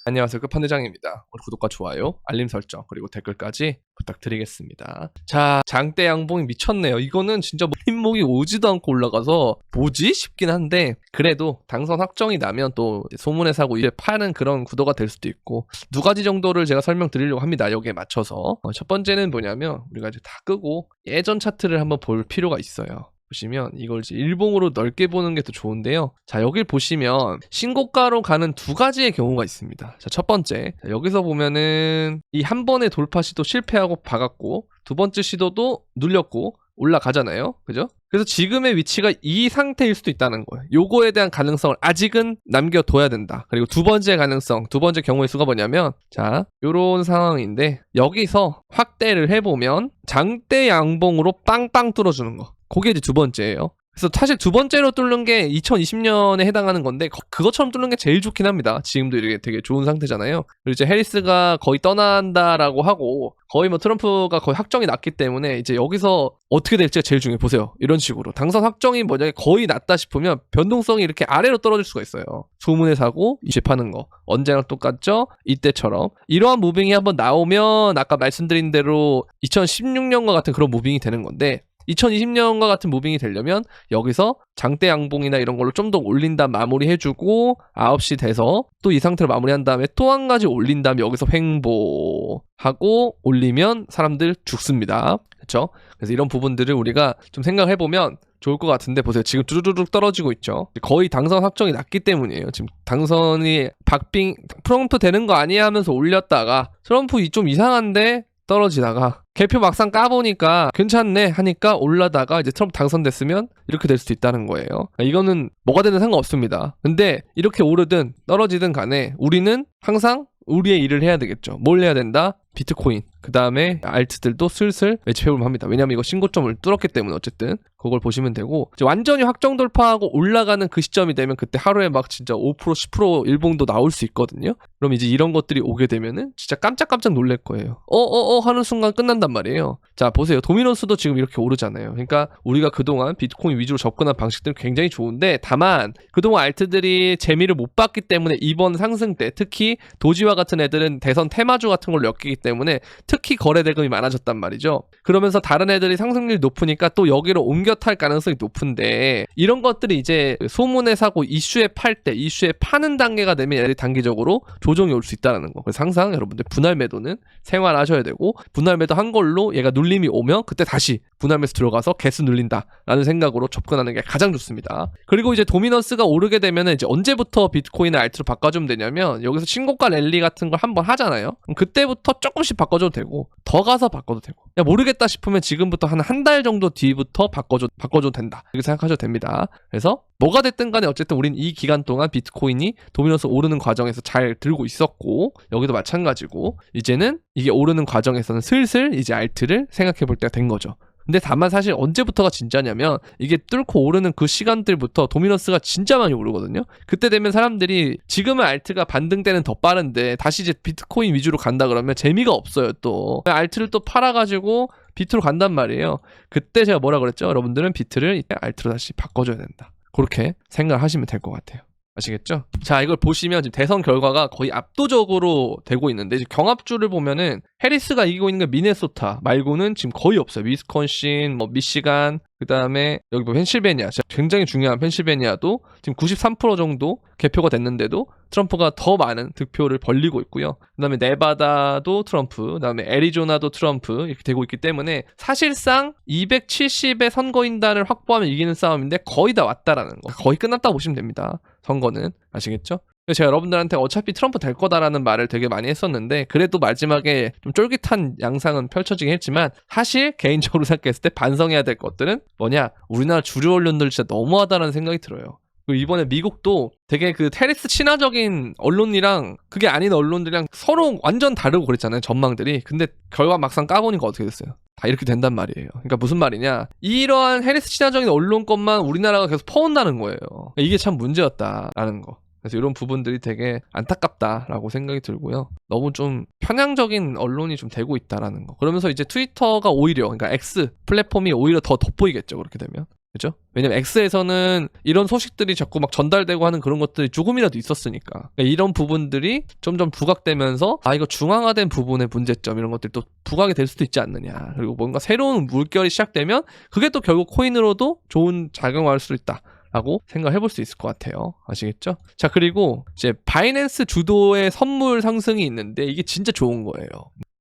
안녕하세요. 끝판대장입니다. 오늘 구독과 좋아요, 알림 설정, 그리고 댓글까지 부탁드리겠습니다. 자, 장대 양봉이 미쳤네요. 이거는 진짜 흰목이 오지도 않고 올라가서 뭐지? 싶긴 한데 그래도 당선 확정이 나면 또 소문에 사고 이제 파는 그런 구도가 될 수도 있고 두 가지 정도를 제가 설명드리려고 합니다. 여기에 맞춰서. 첫 번째는 뭐냐면 우리가 이제 다 끄고 예전 차트를 한번 볼 필요가 있어요. 보시면 이걸 이제 일봉으로 넓게 보는 게 더 좋은데요. 자, 여길 보시면 신고가로 가는 두 가지의 경우가 있습니다. 자, 첫 번째, 자, 여기서 보면은 이 한 번의 돌파 시도 실패하고 박았고 두 번째 시도도 눌렸고 올라가잖아요. 그죠? 그래서 지금의 위치가 이 상태일 수도 있다는 거예요. 요거에 대한 가능성을 아직은 남겨둬야 된다. 그리고 두 번째 가능성, 두 번째 경우의 수가 뭐냐면 자, 요런 상황인데 여기서 확대를 해보면 장대 양봉으로 빵빵 뚫어주는 거. 그게 이제 두 번째예요. 그래서 사실 두 번째로 뚫는 게 2020년에 해당하는 건데 그것처럼 뚫는 게 제일 좋긴 합니다. 지금도 이게 되게 좋은 상태잖아요. 그리고 이제 해리스가 거의 떠난다라고 하고 거의 뭐 트럼프가 거의 확정이 났기 때문에 이제 여기서 어떻게 될지가 제일 중요해. 보세요. 이런 식으로 당선 확정이 뭐냐 거의 났다 싶으면 변동성이 이렇게 아래로 떨어질 수가 있어요. 소문에 사고 이제 파는 거 언제나 똑같죠? 이때처럼 이러한 무빙이 한번 나오면 아까 말씀드린 대로 2016년과 같은 그런 무빙이 되는 건데 2020년과 같은 무빙이 되려면 여기서 장대 양봉이나 이런 걸로 좀 더 올린 다음 마무리해주고 9시 돼서 또 이 상태로 마무리한 다음에 또 한 가지 올린 다음에 여기서 횡보하고 올리면 사람들 죽습니다. 그렇죠? 그래서 이런 부분들을 우리가 좀 생각해보면 좋을 것 같은데 보세요. 지금 뚜루루룩 떨어지고 있죠. 거의 당선 확정이 났기 때문이에요. 지금 당선이 트럼프 되는 거 아니야 하면서 올렸다가 트럼프 좀 이상한데 떨어지다가 개표 막상 까보니까 괜찮네 하니까 올라다가 이제 트럼프 당선됐으면 이렇게 될 수도 있다는 거예요. 이거는 뭐가 되든 상관없습니다. 근데 이렇게 오르든 떨어지든 간에 우리는 항상 우리의 일을 해야 되겠죠. 뭘 해야 된다? 비트코인 그 다음에 알트들도 슬슬 매집해보면 합니다. 왜냐면 이거 신고점을 뚫었기 때문에 어쨌든 그걸 보시면 되고 이제 완전히 확정 돌파하고 올라가는 그 시점이 되면 그때 하루에 막 진짜 5% 10% 일봉도 나올 수 있거든요. 그럼 이제 이런 것들이 오게 되면은 진짜 깜짝깜짝 놀랄 거예요. 하는 순간 끝난단 말이에요. 자, 보세요. 도미노스도 지금 이렇게 오르잖아요. 그러니까 우리가 그동안 비트코인 위주로 접근한 방식들은 굉장히 좋은데 다만 그동안 알트들이 재미를 못 봤기 때문에 이번 상승 때 특히 도지와 같은 애들은 대선 테마주 같은 걸로 엮이기 때문에 특히 거래 대금이 많아졌단 말이죠. 그러면서 다른 애들이 상승률이 높으니까 또 여기로 옮겨 탈 가능성이 높은데 이런 것들이 이제 소문에 사고 이슈에 팔 때 이슈에 파는 단계가 되면 얘들이 단기적으로 조정이 올 수 있다는 거. 그래서 항상 여러분들 분할 매도는 생활하셔야 되고 분할 매도 한 걸로 얘가 눌림이 오면 그때 다시 분할 매수 들어가서 개수 눌린다라는 생각으로 접근하는 게 가장 좋습니다. 그리고 이제 도미넌스가 오르게 되면 이제 언제부터 비트코인을 알트로 바꿔주면 되냐면 여기서 신고가 랠리 같은 걸 한번 하잖아요. 그럼 그때부터 조금씩 바꿔줘도 되고 더 가서 바꿔도 되고 야 모르겠다 싶으면 지금부터 한 달 정도 뒤부터 바꿔줘도 된다. 이렇게 생각하셔도 됩니다. 그래서 뭐가 됐든 간에 어쨌든 우린 이 기간 동안 비트코인이 도미넌스 오르는 과정에서 잘 들고 있었고 여기도 마찬가지고 이제는 이게 오르는 과정에서는 슬슬 이제 알트를 생각해 볼 때가 된 거죠. 근데 다만 사실 언제부터가 진짜냐면 이게 뚫고 오르는 그 시간들부터 도미넌스가 진짜 많이 오르거든요. 그때 되면 사람들이 지금은 알트가 반등 때는 더 빠른데 다시 이제 비트코인 위주로 간다 그러면 재미가 없어요. 또 알트를 또 팔아가지고 비트로 간단 말이에요. 그때 제가 뭐라 그랬죠? 여러분들은 비트를 알트로 다시 바꿔줘야 된다. 그렇게 생각하시면 될 것 같아요. 아시겠죠? 자, 이걸 보시면 지금 대선 결과가 거의 압도적으로 되고 있는데 이제 경합주를 보면은 해리스가 이기고 있는 게 미네소타 말고는 지금 거의 없어요. 위스콘신, 미시간, 그 다음에 여기 펜실베니아, 굉장히 중요한 펜실베니아도 지금 93% 정도 개표가 됐는데도 트럼프가 더 많은 득표를 벌리고 있고요. 그 다음에 네바다도 트럼프, 그 다음에 애리조나도 트럼프 이렇게 되고 있기 때문에 사실상 270의 선거인단을 확보하면 이기는 싸움인데 거의 다 왔다라는 거. 거의 끝났다고 보시면 됩니다. 선거는. 아시겠죠? 제가 여러분들한테 어차피 트럼프 될 거다라는 말을 되게 많이 했었는데 그래도 마지막에 좀 쫄깃한 양상은 펼쳐지긴 했지만 사실 개인적으로 생각했을 때 반성해야 될 것들은 뭐냐 우리나라 주류 언론들 진짜 너무하다라는 생각이 들어요. 그리고 이번에 미국도 되게 그 테리스 친화적인 언론이랑 그게 아닌 언론들이랑 서로 완전 다르고 그랬잖아요. 전망들이. 근데 결과 막상 까보니까 어떻게 됐어요? 다 이렇게 된단 말이에요. 그러니까 무슨 말이냐 이러한 해리스 친화적인 언론 것만 우리나라가 계속 퍼온다는 거예요. 이게 참 문제였다라는 거. 그래서 이런 부분들이 되게 안타깝다라고 생각이 들고요. 너무 좀 편향적인 언론이 좀 되고 있다라는 거. 그러면서 이제 트위터가 오히려 그러니까 X 플랫폼이 오히려 더 돋보이겠죠. 그렇게 되면. 그죠? 왜냐면 X에서는 이런 소식들이 자꾸 막 전달되고 하는 그런 것들이 조금이라도 있었으니까. 그러니까 이런 부분들이 점점 부각되면서 이거 중앙화된 부분의 문제점 이런 것들이 또 부각이 될 수도 있지 않느냐. 그리고 뭔가 새로운 물결이 시작되면 그게 또 결국 코인으로도 좋은 작용할 수 있다. 라고 생각해 볼 수 있을 것 같아요. 아시겠죠? 자, 그리고 이제 바이낸스 주도의 선물 상승이 있는데 이게 진짜 좋은 거예요.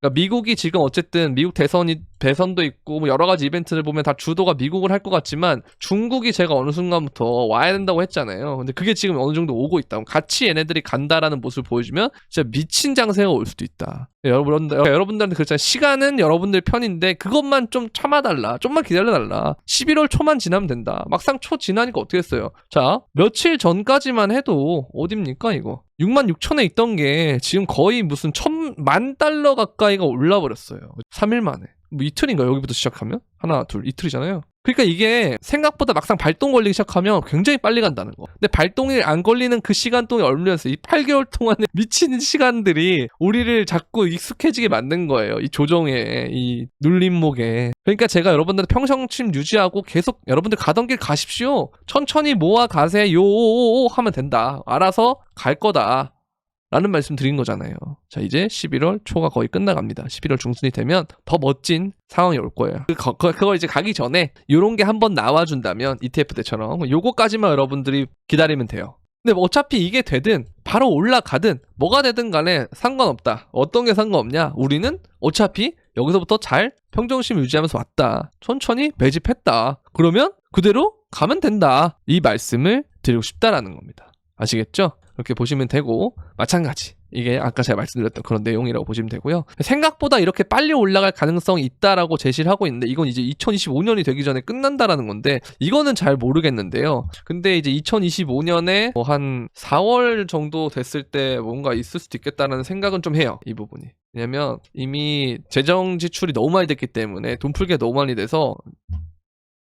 그러니까 미국이 지금 어쨌든 미국 대선도 있고 뭐 여러 가지 이벤트를 보면 다 주도가 미국을 할 것 같지만 중국이 제가 어느 순간부터 와야 된다고 했잖아요. 근데 그게 지금 어느 정도 오고 있다. 같이 얘네들이 간다라는 모습을 보여주면 진짜 미친 장세가 올 수도 있다. 여러분들한테 그렇잖아요. 시간은 여러분들 편인데 그것만 좀 참아달라. 좀만 기다려달라. 11월 초만 지나면 된다. 막상 초 지나니까 어떻게 했어요? 자, 며칠 전까지만 해도 어딥니까 이거? 66,000에 있던 게 지금 거의 무슨 1,000만 달러 가까이가 올라버렸어요. 3일 만에. 뭐 이틀인가 여기부터 시작하면? 하나, 둘, 이틀이잖아요. 그러니까 이게 생각보다 막상 발동 걸리기 시작하면 굉장히 빨리 간다는 거. 근데 발동이 안 걸리는 그 시간 동안 얼면서 이 8개월 동안의 미친 시간들이 우리를 자꾸 익숙해지게 만든 거예요. 이 조정에, 이 눌림목에. 그러니까 제가 여러분들한테 평상심 유지하고 계속 여러분들 가던 길 가십시오. 천천히 모아 가세요 하면 된다. 알아서 갈 거다. 라는 말씀 드린 거잖아요. 자, 이제 11월 초가 거의 끝나갑니다. 11월 중순이 되면 더 멋진 상황이 올 거예요. 그거 이제 가기 전에 요런 게 한번 나와준다면 ETF 때처럼 요거까지만 여러분들이 기다리면 돼요. 근데 뭐 어차피 이게 되든 바로 올라가든 뭐가 되든 간에 상관없다. 어떤 게 상관없냐? 우리는 어차피 여기서부터 잘 평정심 유지하면서 왔다. 천천히 매집했다. 그러면 그대로 가면 된다. 이 말씀을 드리고 싶다라는 겁니다. 아시겠죠? 그렇게 보시면 되고 마찬가지 이게 아까 제가 말씀드렸던 그런 내용이라고 보시면 되고요. 생각보다 이렇게 빨리 올라갈 가능성이 있다라고 제시를 하고 있는데 이건 이제 2025년이 되기 전에 끝난다라는 건데 이거는 잘 모르겠는데요. 근데 이제 2025년에 뭐 한 4월 정도 됐을 때 뭔가 있을 수도 있겠다라는 생각은 좀 해요. 이 부분이. 왜냐면 이미 재정 지출이 너무 많이 됐기 때문에 돈 풀기가 너무 많이 돼서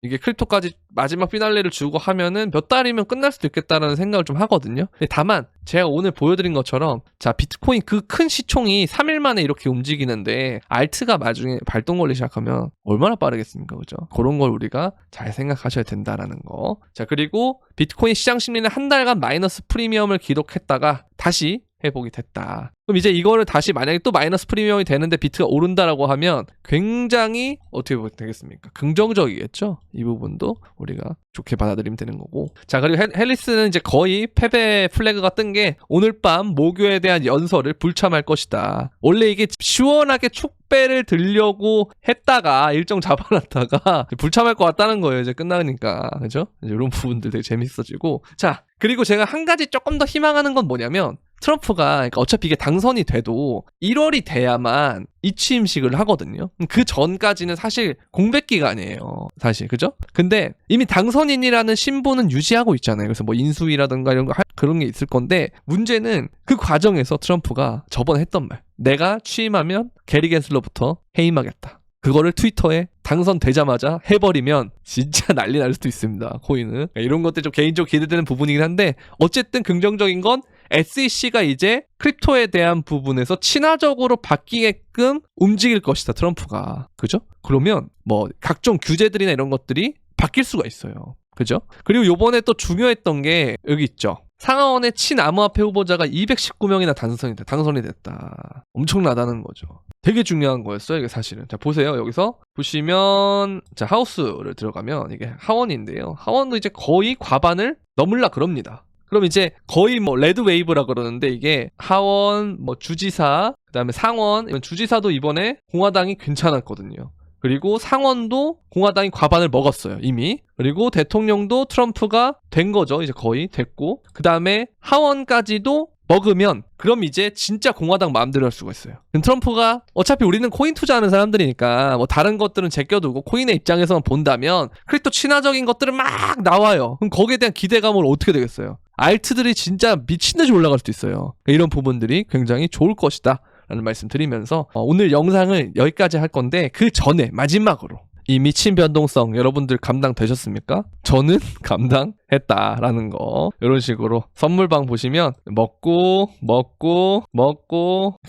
이게 크립토까지 마지막 피날레를 주고 하면은 몇 달이면 끝날 수도 있겠다라는 생각을 좀 하거든요. 근데 다만 제가 오늘 보여드린 것처럼 자, 비트코인 그 큰 시총이 3일 만에 이렇게 움직이는데 알트가 나중에 발동 걸리기 시작하면 얼마나 빠르겠습니까? 그죠? 그런 걸 우리가 잘 생각하셔야 된다라는 거. 자, 그리고 비트코인 시장 심리는 한 달간 마이너스 프리미엄을 기록했다가 다시 회복이 됐다. 그럼 이제 이거를 다시 만약에 또 마이너스 프리미엄이 되는데 비트가 오른다라고 하면 굉장히 어떻게 되겠습니까? 긍정적이겠죠? 이 부분도 우리가 좋게 받아들이면 되는 거고. 자, 그리고 헬리스는 이제 거의 패배 플래그가 뜬 게 오늘 밤 모교에 대한 연설을 불참할 것이다. 원래 이게 시원하게 축배를 들려고 했다가 일정 잡아놨다가 불참할 것 같다는 거예요. 이제 끝나니까. 그죠? 이제 이런 부분들 되게 재밌어지고. 자, 그리고 제가 한 가지 조금 더 희망하는 건 뭐냐면 트럼프가 그러니까 어차피 이게 당선이 돼도 1월이 돼야만 이취임식을 하거든요. 그 전까지는 사실 공백 기간이에요. 사실 그죠? 근데 이미 당선인이라는 신분은 유지하고 있잖아요. 그래서 뭐 인수위라든가 이런 거 그런 게 있을 건데 문제는 그 과정에서 트럼프가 저번에 했던 말 내가 취임하면 게리 겐슬러부터 해임하겠다. 그거를 트위터에 당선되자마자 해버리면 진짜 난리 날 수도 있습니다. 코인은. 그러니까 이런 것들 좀 개인적으로 기대되는 부분이긴 한데 어쨌든 긍정적인 건 SEC가 이제 크립토에 대한 부분에서 친화적으로 바뀌게끔 움직일 것이다. 트럼프가. 그죠? 그러면 뭐 각종 규제들이나 이런 것들이 바뀔 수가 있어요. 그죠? 그리고 요번에 또 중요했던 게 여기 있죠. 상하원의 친암호화폐 후보자가 219명이나 당선이 됐다. 엄청나다는 거죠. 되게 중요한 거였어요, 이게 사실은. 자, 보세요. 여기서 보시면 자, 하우스를 들어가면 이게 하원인데요. 하원도 이제 거의 과반을 넘으려 그럽니다. 그럼 이제 거의 뭐 레드 웨이브라 그러는데 이게 하원, 뭐 주지사, 그다음에 상원, 주지사도 이번에 공화당이 괜찮았거든요. 그리고 상원도 공화당이 과반을 먹었어요, 이미. 그리고 대통령도 트럼프가 된 거죠. 이제 거의 됐고. 그다음에 하원까지도 먹으면 그럼 이제 진짜 공화당 마음대로 할 수가 있어요. 트럼프가 어차피 우리는 코인 투자하는 사람들이니까 뭐 다른 것들은 제껴두고 코인의 입장에서만 본다면 크립토 친화적인 것들은 막 나와요. 그럼 거기에 대한 기대감은 어떻게 되겠어요? 알트들이 진짜 미친듯이 올라갈 수도 있어요. 이런 부분들이 굉장히 좋을 것이다 라는 말씀 드리면서 오늘 영상을 여기까지 할 건데 그 전에 마지막으로 이 미친 변동성 여러분들 감당되셨습니까? 저는 감당했다라는 거. 이런 식으로 선물방 보시면 먹고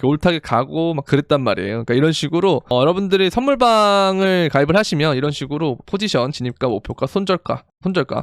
겨울타기 가고 막 그랬단 말이에요. 그러니까 이런 식으로 여러분들이 선물방을 가입을 하시면 이런 식으로 포지션, 진입가, 목표가, 손절가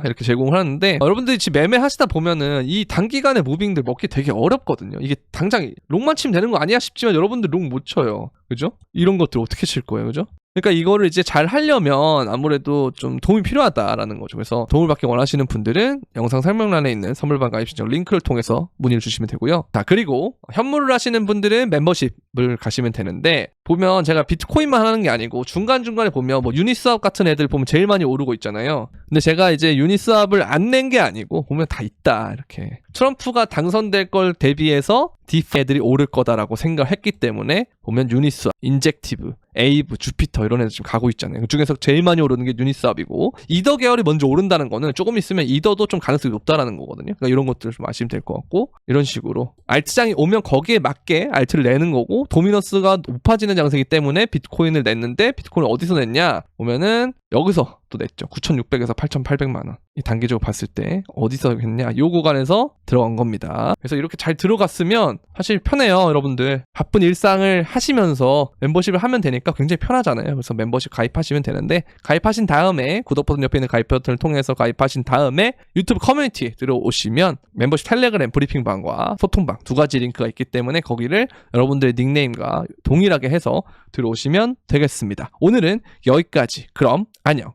이렇게 제공을 하는데 여러분들이 지금 매매하시다 보면은 이 단기간에 무빙들 먹기 되게 어렵거든요. 이게 당장 롱만 치면 되는 거 아니야 싶지만 여러분들 롱 못 쳐요. 그죠? 이런 것들 어떻게 칠 거예요. 그죠? 그러니까 이거를 이제 잘 하려면 아무래도 좀 도움이 필요하다라는 거죠. 그래서 도움을 받기 원하시는 분들은 영상 설명란에 있는 선물방 가입 신청 링크를 통해서 문의를 주시면 되고요. 자, 그리고 현물을 하시는 분들은 멤버십을 가시면 되는데 보면 제가 비트코인만 하는 게 아니고 중간중간에 보면 뭐 유니스왑 같은 애들 보면 제일 많이 오르고 있잖아요. 근데 제가 이제 유니스왑을 안 낸 게 아니고 보면 다 있다 이렇게. 트럼프가 당선될 걸 대비해서 디프 애들이 오를 거다라고 생각을 했기 때문에 보면 유니스왑, 인젝티브, 에이브, 주피터 이런 애들 지금 가고 있잖아요. 그 중에서 제일 많이 오르는 게 유니스왑이고 이더 계열이 먼저 오른다는 거는 조금 있으면 이더도 좀 가능성이 높다라는 거거든요. 그러니까 이런 것들을 좀 아시면 될 것 같고 이런 식으로 알트장이 오면 거기에 맞게 알트를 내는 거고 도미너스가 높아지는 양상이기 때문에 비트코인을 냈는데 비트코인을 어디서 냈냐 보면은 여기서 또 냈죠. 9,600에서 8,800만 원. 이 단기적으로 봤을 때 어디서 했냐? 요 구간에서 들어간 겁니다. 그래서 이렇게 잘 들어갔으면 사실 편해요, 여러분들. 바쁜 일상을 하시면서 멤버십을 하면 되니까 굉장히 편하잖아요. 그래서 멤버십 가입하시면 되는데 가입하신 다음에 구독 버튼 옆에 있는 가입 버튼을 통해서 가입하신 다음에 유튜브 커뮤니티 들어오시면 멤버십 텔레그램 브리핑방과 소통방 두 가지 링크가 있기 때문에 거기를 여러분들의 닉네임과 동일하게 해서 들어오시면 되겠습니다. 오늘은 여기까지. 그럼 안녕.